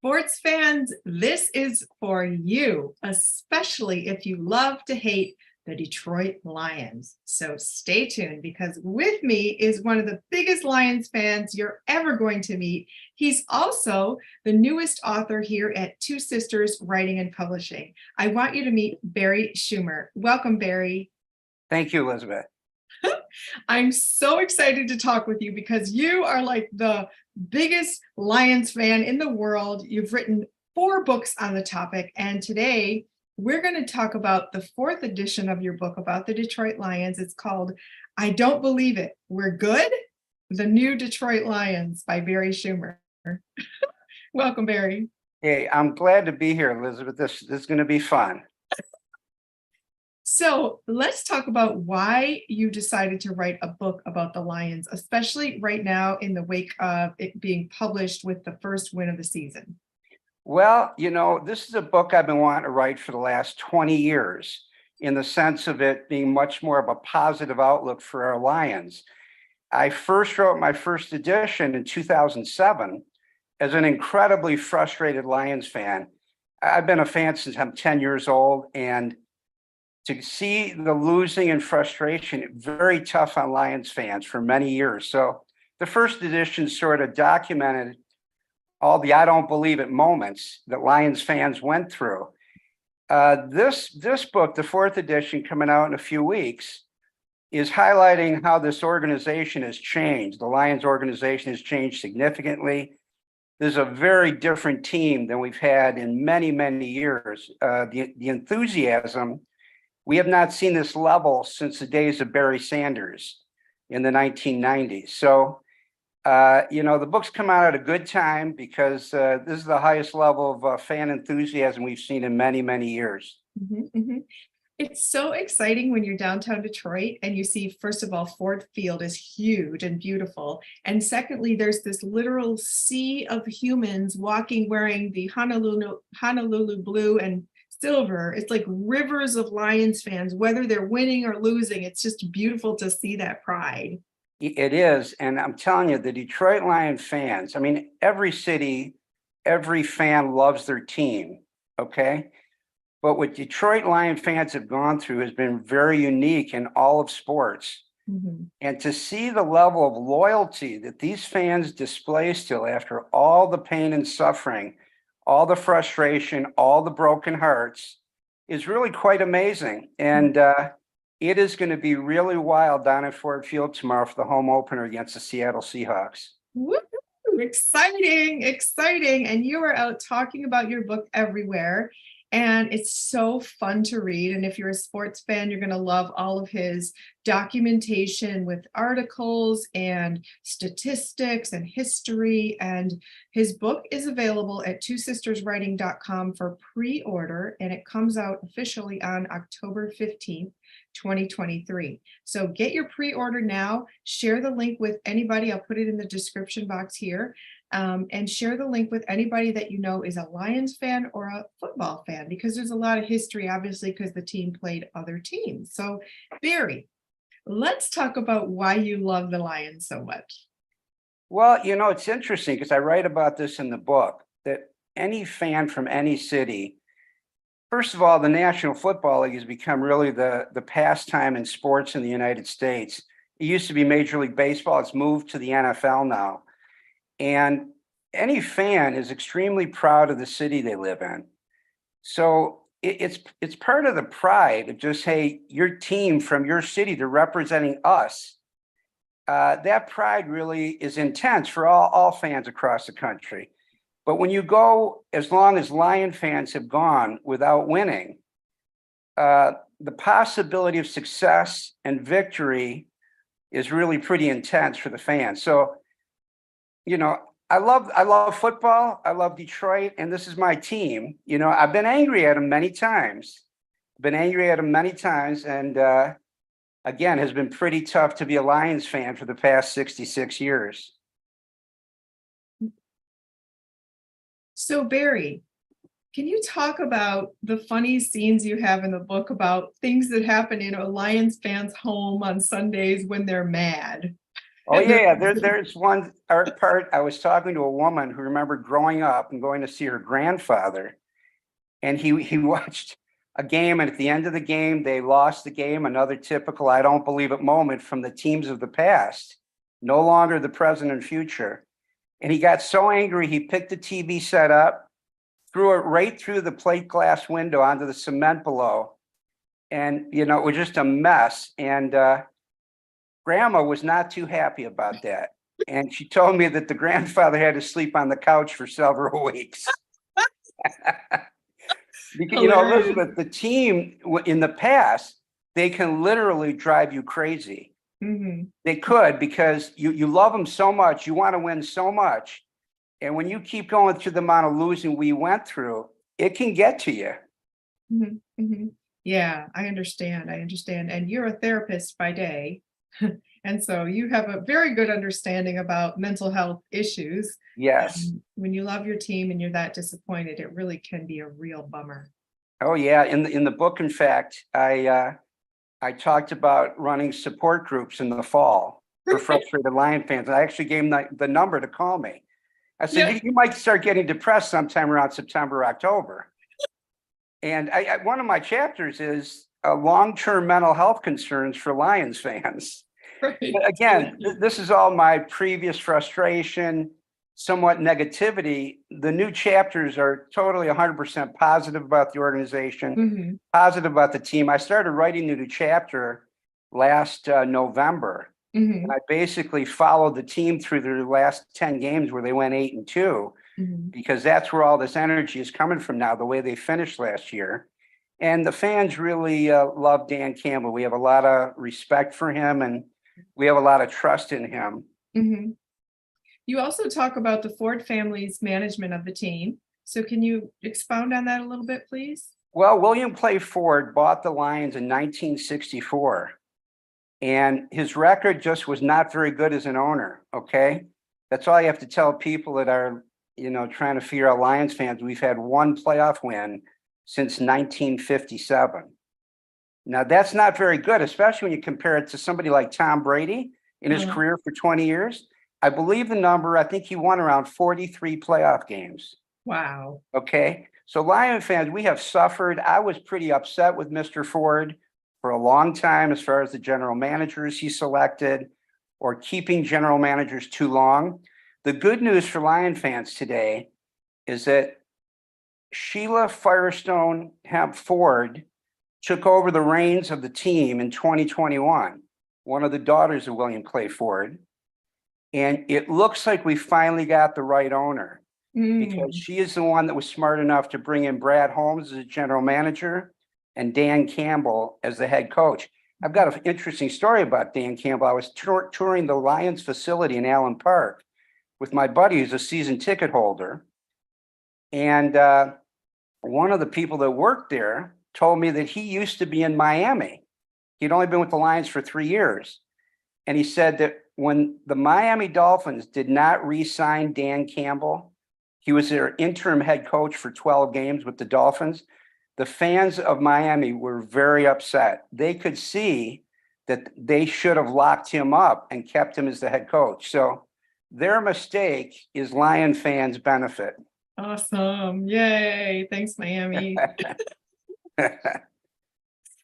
Sports fans, this is for you, especially if you love to hate the Detroit Lions. So stay tuned because with me is one of the biggest Lions fans you're ever going to meet. He's also the newest author here at Two Sisters Writing and Publishing. I want you to meet Barry Schumer. Welcome, Barry. Thank you, Elizabeth. I'm so excited to talk with you because you are like the biggest Lions fan in the world. You've written 4 books on the topic, and today we're going to talk about the 4th edition of your book about the Detroit Lions. It's called I Don't Believe It, We're Good? The New Detroit Lions by Barry Schumer. Welcome, Barry. Hey, I'm glad to be here, Elizabeth. This is going to be fun. So let's talk about why you decided to write a book about the Lions, especially right now in the wake of it being published with the first win of the season. Well, this is a book I've been wanting to write for the last 20 years in the sense of it being much more of a positive outlook for our Lions. I first wrote my first edition in 2007 as an incredibly frustrated Lions fan. I've been a fan since I'm 10 years old, and to see the losing and frustration, very tough on Lions fans for many years. So the first edition sort of documented all the I don't believe it moments that Lions fans went through. This book, the 4th edition coming out in a few weeks, is highlighting how this organization has changed. The Lions organization has changed significantly. There's a very different team than we've had in many, many years. The enthusiasm, we have not seen this level since the days of Barry Sanders in the 1990s. So, the book's come out at a good time because this is the highest level of fan enthusiasm we've seen in many, many years. Mm-hmm, mm-hmm. It's so exciting when you're downtown Detroit and you see, first of all, Ford Field is huge and beautiful. And secondly, there's this literal sea of humans walking wearing the Honolulu blue and silver. It's like rivers of Lions fans, whether they're winning or losing. It's just beautiful to see that pride. It is. And I'm telling you, the Detroit Lion fans, I mean, every city, every fan loves their team. Okay. But what Detroit Lion fans have gone through has been very unique in all of sports. Mm-hmm. And to see the level of loyalty that these fans display still after all the pain and suffering, all the frustration, all the broken hearts is really quite amazing. And it is going to be really wild down at Ford Field tomorrow for the home opener against the Seattle Seahawks. Woo! Exciting, exciting. And you are out talking about your book everywhere. And it's so fun to read. And if you're a sports fan, you're going to love all of his documentation with articles and statistics and history. And his book is available at twosisterswriting.com for pre-order, and it comes out officially on October 15th. 2023. So get your pre-order now, share the link with anybody. I'll put it in the description box here, and share the link with anybody that you know is a Lions fan or a football fan, because there's a lot of history, obviously, because the team played other teams. So Barry, let's talk about why you love the Lions so much. Well, it's interesting because I write about this in the book that any fan from any city, first of all, the National Football League has become really the pastime in sports in the United States. It used to be Major League Baseball. It's moved to the NFL now. And any fan is extremely proud of the city they live in. So it's part of the pride of just, hey, your team from your city, they're representing us. That pride really is intense for all fans across the country. But when you go, as long as Lion fans have gone without winning, the possibility of success and victory is really pretty intense for the fans. So, I love football. I love Detroit, and this is my team. I've been angry at them many times. And again, has been pretty tough to be a Lions fan for the past 66 years. So Barry, can you talk about the funny scenes you have in the book about things that happen in a Lions fan's home on Sundays when they're mad? Oh yeah, there's one art part. I was talking to a woman who remembered growing up and going to see her grandfather, and he watched a game, and at the end of the game, they lost the game. Another typical "I don't believe it" moment from the teams of the past, no longer the present and future. And he got so angry, he picked the TV set up, threw it right through the plate glass window onto the cement below, and it was just a mess. And grandma was not too happy about that. And she told me that the grandfather had to sleep on the couch for several weeks. Because, Hilarious. Elizabeth, the team in the past, they can literally drive you crazy. Mhm. They could, because you love them so much, you want to win so much. And when you keep going through the amount of losing we went through, it can get to you. Mhm, mhm. Yeah, I understand. I understand. And you're a therapist by day. And so you have a very good understanding about mental health issues. Yes. And when you love your team and you're that disappointed, it really can be a real bummer. Oh yeah. In the book, in fact, I talked about running support groups in the fall for frustrated Lion fans. And I actually gave them the number to call me. I said, Yeah. you might start getting depressed sometime around September, October. And one of my chapters is long-term mental health concerns for Lions fans. Right. But again, this is all my previous frustration, somewhat negativity. The new chapters are totally 100% positive about the organization, Mhm, positive about the team. I started writing the new chapter last November. And mhm, I basically followed the team through their last 10 games where they went 8-2, mhm. because that's where all this energy is coming from now, the way they finished last year. And the fans really love Dan Campbell. We have a lot of respect for him, and we have a lot of trust in him. Mhm. You also talk about the Ford family's management of the team. So can you expound on that a little bit, please? Well, William Clay Ford bought the Lions in 1964, and his record just was not very good as an owner. Okay. That's all you have to tell people that are, trying to figure out Lions fans. We've had one playoff win since 1957. Now, that's not very good, especially when you compare it to somebody like Tom Brady in his Uh, career for 20 years. I believe the number, I think he won around 43 playoff games. wow. Okay. So, Lion fans, we have suffered. I was pretty upset with Mr. Ford for a long time as far as the general managers he selected, or keeping general managers too long. The good news for Lion fans today is that Sheila Firestone Hemp Ford took over the reins of the team in 2021, one of the daughters of William Clay Ford. And it looks like we finally got the right owner, because Mm, she is the one that was smart enough to bring in Brad Holmes as a general manager and Dan Campbell as the head coach. I've got an interesting story about Dan Campbell. I was touring the Lions facility in Allen Park with my buddy who's a season ticket holder. And one of the people that worked there told me that he used to be in Miami. He'd only been with the Lions for 3 years. And he said that when the Miami Dolphins did not re-sign Dan Campbell, he was their interim head coach for 12 games with the Dolphins. The fans of Miami were very upset. They could see that they should have locked him up and kept him as the head coach. So their mistake is Lion fans' benefit. awesome. Yay. Thanks, Miami.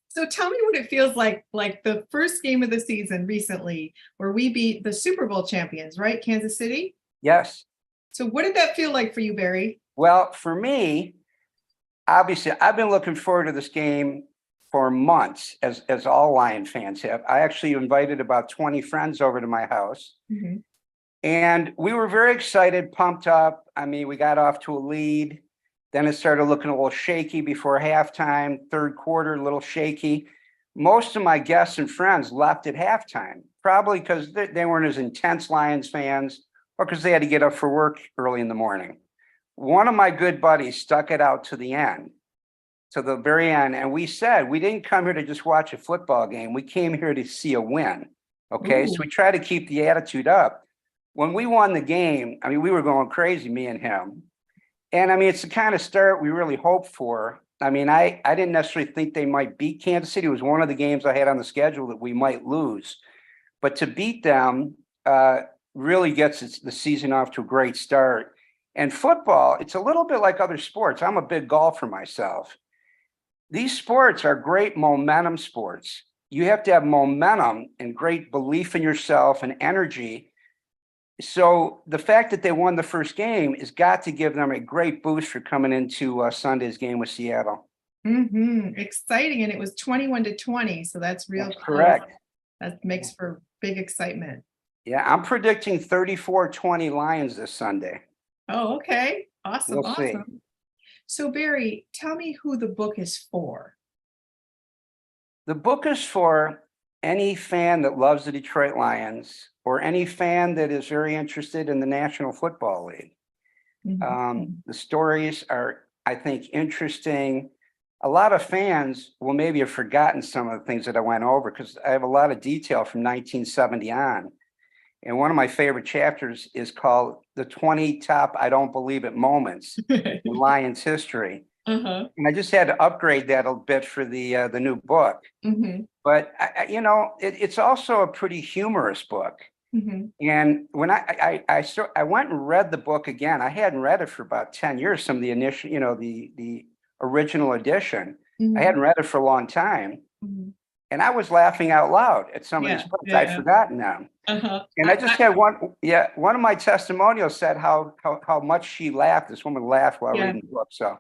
So tell me what it feels like the first game of the season recently, where we beat the Super Bowl champions, right? Kansas City. Yes. So what did that feel like for you, Barry? Well, for me, obviously, I've been looking forward to this game for months, as all Lion fans have. I actually invited about 20 friends over to my house, Mhm. and we were very excited, pumped up. I mean, we got off to a lead. Then it started looking a little shaky before halftime, third quarter, a little shaky. Most of my guests and friends left at halftime, probably because they weren't as intense Lions fans, or because they had to get up for work early in the morning. One of my good buddies stuck it out to the end, to the very end. And we said, we didn't come here to just watch a football game. We came here to see a win. Okay. So Ooh. we try to keep the attitude up. When we won the game, I mean, we were going crazy, me and him. And I mean, it's the kind of start we really hoped for. I mean, I didn't necessarily think they might beat Kansas City. It was one of the games I had on the schedule that we might lose. But to beat them really gets the season off to a great start. And football, it's a little bit like other sports. I'm a big golfer myself. These sports are great momentum sports. You have to have momentum and great belief in yourself and energy. So the fact that they won the first game has got to give them a great boost for coming into Sunday's game with Seattle. Exciting. And it was 21-20. So that's real That's close. correct. That makes for big excitement. Yeah, I'm predicting 34-20 Lions this Sunday. Oh, okay. Awesome. We'll see. Awesome. So Barry, tell me who the book is for. The book is for any fan that loves the Detroit Lions or any fan that is very interested in the National Football League. The stories are, I think, interesting. A lot of fans will maybe have forgotten some of the things that I went over because I have a lot of detail from 1970 on. And one of my favorite chapters is called The 20 Top I Don't Believe It Moments in Lions History. And I just had to upgrade that a bit for the new book. But, it's also a pretty humorous book. And when I went and read the book again, I hadn't read it for about 10 years, some of the initial, the original edition. I hadn't read it for a long time. And I was laughing out loud at some of these books. I'd forgotten them. And I just had one of my testimonials said how much she laughed. This woman laughed while reading the book. So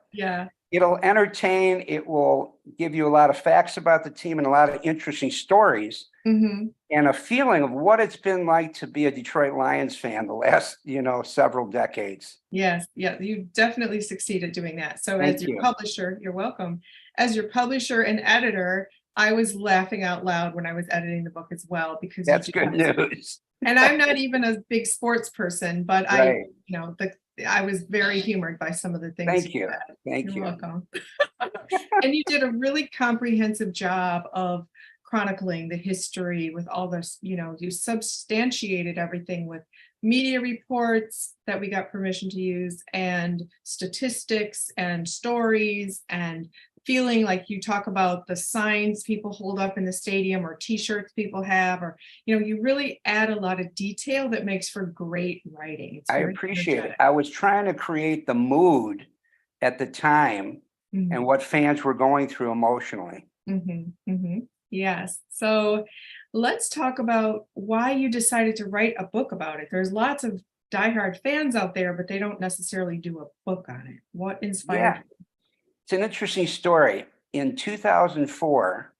it'll entertain. It will give you a lot of facts about the team and a lot of interesting stories and a feeling of what it's been like to be a Detroit Lions fan the last, several decades. Yes. Yeah. You definitely succeeded doing that. So as your publisher, you're welcome. As your publisher and editor, I was laughing out loud when I was editing the book as well, because that's good news. And I'm not even a big sports person, but I was very humored by some of the things. Thank you. You're welcome. And you did a really comprehensive job of chronicling the history with all this, you substantiated everything with media reports that we got permission to use and statistics and stories and feeling like you talk about the signs people hold up in the stadium or t-shirts people have, or, you really add a lot of detail that makes for great writing. I appreciate it. I was trying to create the mood at the time and what fans were going through emotionally. Yes. So let's talk about why you decided to write a book about it. There's lots of diehard fans out there, but they don't necessarily do a book on it. What inspired you? It's an interesting story. In 2004,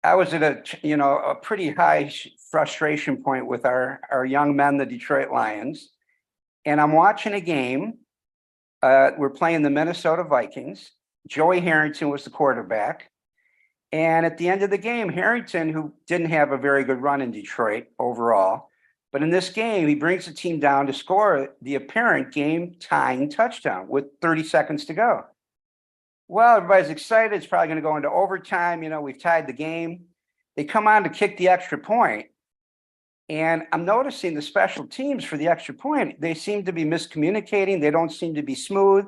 I was at a pretty high frustration point with our young men, the Detroit Lions, and I'm watching a game. We're playing the Minnesota Vikings. Joey Harrington was the quarterback. And at the end of the game, Harrington, who didn't have a very good run in Detroit overall, but in this game, he brings the team down to score the apparent game-tying touchdown with 30 seconds to go. Well, everybody's excited. It's probably going to go into overtime. We've tied the game. They come on to kick the extra point. And I'm noticing the special teams for the extra point, they seem to be miscommunicating. They don't seem to be smooth.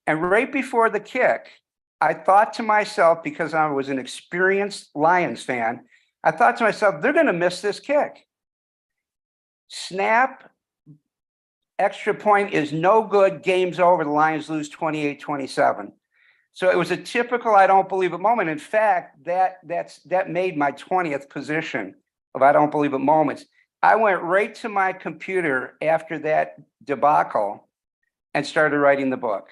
And right before the kick, I thought to myself, because I was an experienced Lions fan, I thought to myself, they're going to miss this kick. Snap, extra point is no good. Game's over. The Lions lose 28-27. So it was a typical I don't believe it moment. In fact, that made my 20th position of I don't believe it moments. I went right to my computer after that debacle and started writing the book.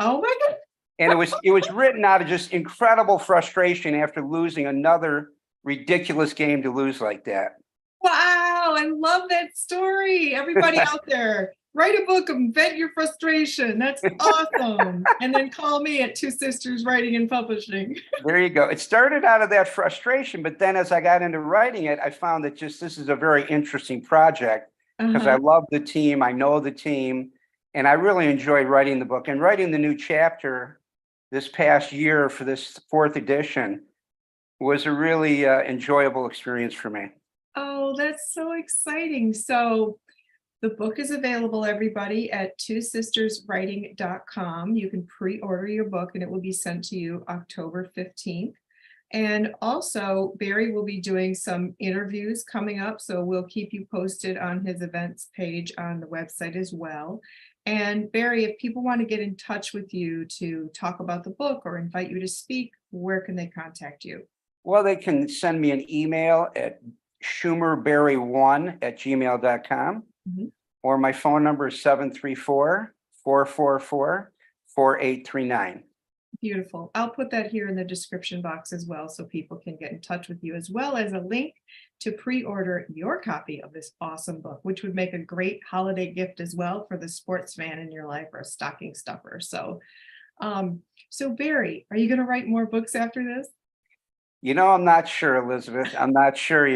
Oh my God. And it was written out of just incredible frustration after losing another ridiculous game to lose like that. Wow, I love that story. Everybody out there, write a book and vent your frustration. That's awesome. And then call me at Two Sisters Writing and Publishing. There you go. It started out of that frustration, but then as I got into writing it, I found that this is a very interesting project because I love the team. I know the team, and I really enjoyed writing the book and writing the new chapter this past year for this 4th edition was a really enjoyable experience for me. Oh, that's so exciting. So the book is available, everybody, at twosisterswriting.com. You can pre-order your book and it will be sent to you October 15th. And also, Barry will be doing some interviews coming up, so we'll keep you posted on his events page on the website as well. And Barry, if people want to get in touch with you to talk about the book or invite you to speak, where can they contact you? Well, they can send me an email at schumerberry1@gmail.com, Mhm. or my phone number is 734-444-4839. Beautiful. I'll put that here in the description box as well, so people can get in touch with you, as well as a link to pre-order your copy of this awesome book, which would make a great holiday gift as well for the sports fan in your life or a stocking stuffer. So Barry, are you going to write more books after this? I'm not sure, Elizabeth. I'm not sure.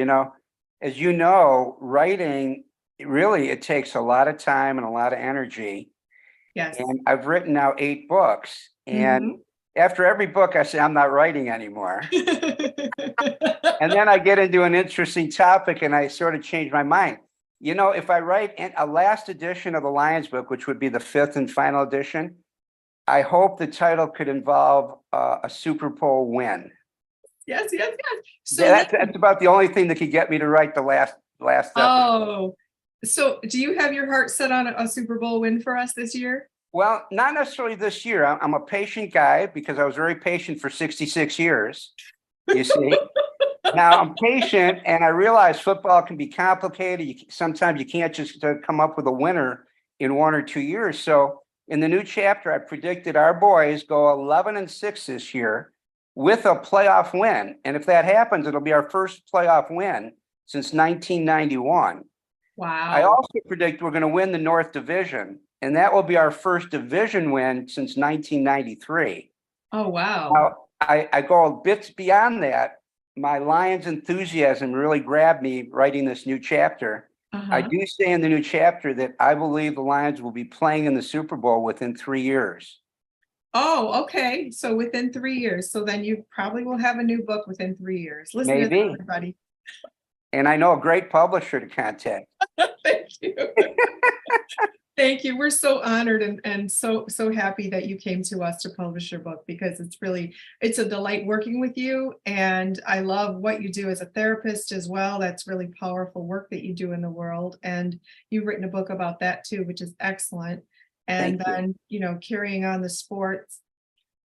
As you know, writing, it takes a lot of time and a lot of energy. Yes. And I've written now 8 books. And Mhm. after every book, I say, I'm not writing anymore. And then I get into an interesting topic and I sort of change my mind. If I write a last edition of the Lions book, which would be the 5th and final edition, I hope the title could involve a Super Bowl win. Yes, yes, yes. So That's about the only thing that could get me to write the last episode. oh, so do you have your heart set on a Super Bowl win for us this year? Well, not necessarily this year. I'm a patient guy because I was very patient for 66 years. You see, now I'm patient and I realize football can be complicated. Sometimes you can't just come up with a winner in 1 or 2 years. So in the new chapter, I predicted our boys go 11-6 this year with a playoff win. And if that happens, it'll be our first playoff win since 1991. I Wow. also predict we're going to win the North Division, and that will be our first division win since 1993. Oh, wow. Now, I go bits beyond that. My Lions enthusiasm really grabbed me writing this new chapter. I Uh-huh. do say in the new chapter that I believe the Lions will be playing in the Super Bowl within 3 years. Oh, okay. So within 3 years. So then you probably will have a new book within 3 years. Listen to this, Maybe. everybody. And I know a great publisher to contact. Thank you. Thank you. We're so honored and so happy that you came to us to publish your book, because it's a delight working with you. And I love what you do as a therapist as well. That's really powerful work that you do in the world. And you've written a book about that too, which is excellent. And Thank you. then, carrying on the sports.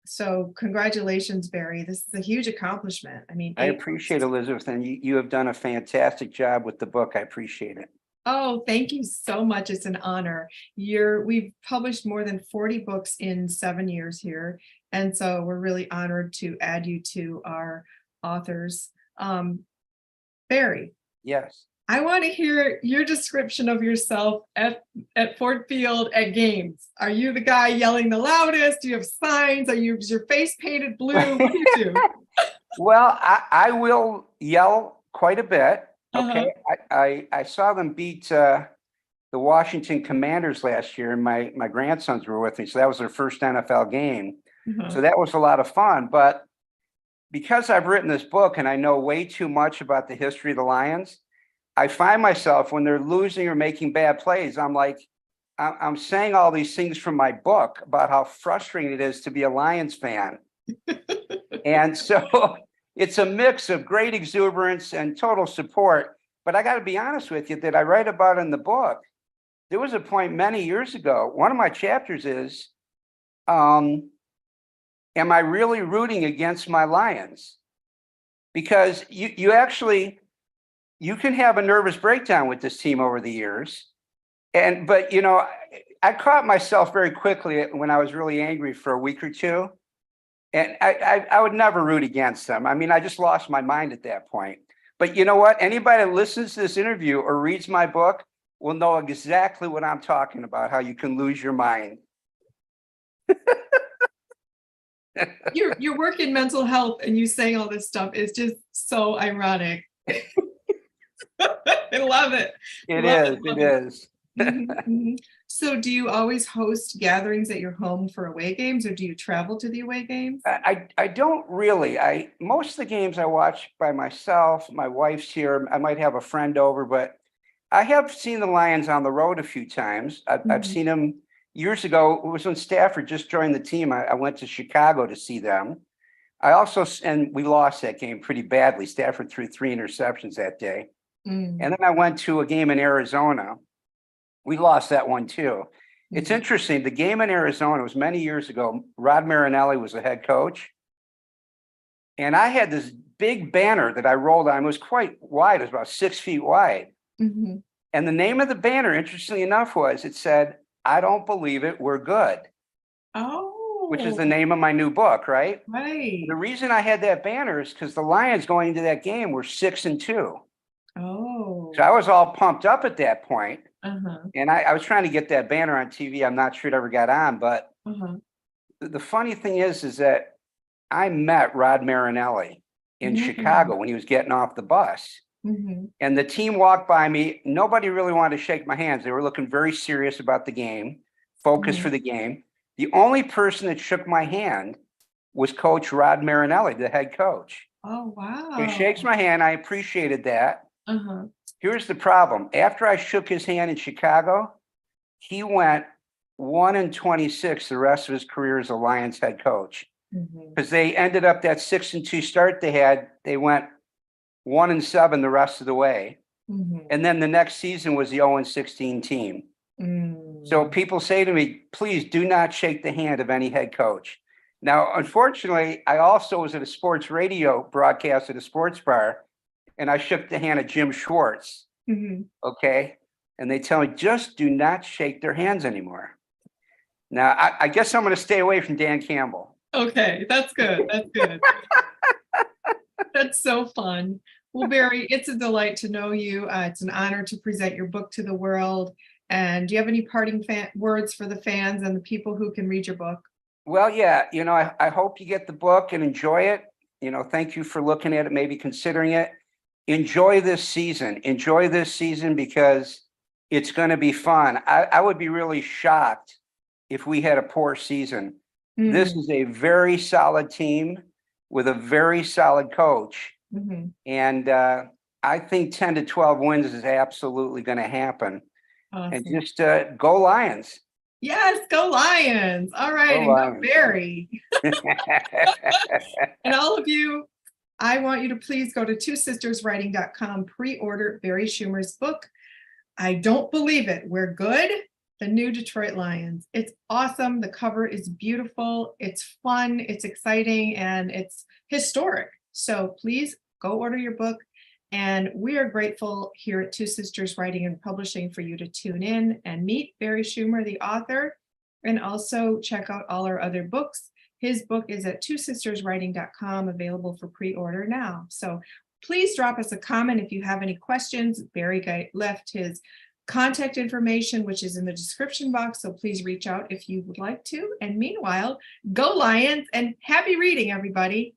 So congratulations, Barry. This is a huge accomplishment. I mean, I 8 books. appreciate it, Elizabeth, and you have done a fantastic job with the book. I appreciate it. Oh, thank you so much. It's an honor. We've published more than 40 books in 7 years here. And so we're really honored to add you to our authors. Barry, Yes. I want to hear your description of yourself at Ford Field at games. Are you the guy yelling the loudest? Do you have signs? Is your face painted blue? What do you do? Well, I will yell quite a bit. Uh-huh. Okay. I saw them beat the Washington Commanders last year, and my grandsons were with me. So that was their first NFL game. Uh-huh. So that was a lot of fun. But because I've written this book and I know way too much about the history of the Lions, I find myself when they're losing or making bad plays, I'm saying all these things from my book about how frustrating it is to be a Lions fan. And so it's a mix of great exuberance and total support. But I got to be honest with you that I write about in the book. There was a point many years ago. One of my chapters is, am I really rooting against my Lions? Because you can have a nervous breakdown with this team over the years. But I caught myself very quickly when I was really angry for a week or two. And I would never root against them. I mean, I just lost my mind at that point. But you know what? Anybody that listens to this interview or reads my book will know exactly what I'm talking about, how you can lose your mind. Your work in mental health and you saying all this stuff is just so ironic. I love it. It Love is. it. It is. Mhm, mhm. So do you always host gatherings at your home for away games, or do you travel to the away games? I don't really. Most of the games I watch by myself. My wife's here. I might have a friend over, but I have seen the Lions on the road a few times. I've Mhm. seen them years ago. It was when Stafford just joined the team. I went to Chicago to see them. And we lost that game pretty badly. Stafford threw 3 interceptions that day. Mm. And then I went to a game in Arizona. We lost that one too. It's interesting. The game in Arizona was many years ago. Rod Marinelli was the head coach. And I had this big banner that I rolled on. It was quite wide. It was about 6 feet wide. Mm-hmm. And the name of the banner, interestingly enough, it said, "I don't believe it, we're good." Oh, which is the name of my new book, right? right. The reason I had that banner is because the Lions going into that game were 6-2. Oh. So I was all pumped up at that point. Uh-huh. And I was trying to get that banner on TV. I'm not sure it ever got on, but Uh-huh. the funny thing is that I met Rod Marinelli in Chicago when he was getting off the bus. Mm-hmm. And the team walked by me. Nobody really wanted to shake my hands. They were looking very serious about the game, focused for the game. The only person that shook my hand was Coach Rod Marinelli, the head coach. Oh, wow. So he shakes my hand. I appreciated that. Uh-huh. Here's the problem. After I shook his hand in Chicago, he went 1-26 the rest of his career as a Lions head coach. Because they ended up that 6-2 start they had, they went 1-7 the rest of the way. And then the next season was the 0-16 team. So people say to me, please do not shake the hand of any head coach. Now, unfortunately, I also was at a sports radio broadcast at a sports bar, and I shook the hand of Jim Schwartz. Okay. And they tell me, just do not shake their hands anymore. Now, I guess I'm going to stay away from Dan Campbell. Okay, that's good. That's good. That's so fun. Well, Barry, it's a delight to know you. It's an honor to present your book to the world. And do you have any parting words for the fans and the people who can read your book? Well, yeah, I hope you get the book and enjoy it. Thank you for looking at it, maybe considering it. Enjoy this season. Enjoy this season because it's going to be fun. I would be really shocked if we had a poor season. This is a very solid team with a very solid coach. And I think 10 to 12 wins is absolutely going to happen. Awesome. And just go Lions. Yes, go Lions. All right. Go Lions. Go Barry. And all of you, I want you to please go to twosisterswriting.com, pre-order Barry Schumer's book. I Don't Believe It, We're Good. The New Detroit Lions. It's awesome. The cover is beautiful. It's fun. It's exciting and it's historic. So please go order your book. And we are grateful here at Two Sisters Writing and Publishing for you to tune in and meet Barry Schumer, the author, and also check out all our other books. His book is at twosisterswriting.com, available for pre-order now. So please drop us a comment if you have any questions. Barry left his contact information, which is in the description box. So please reach out if you would like to. And meanwhile, go Lions and happy reading, everybody.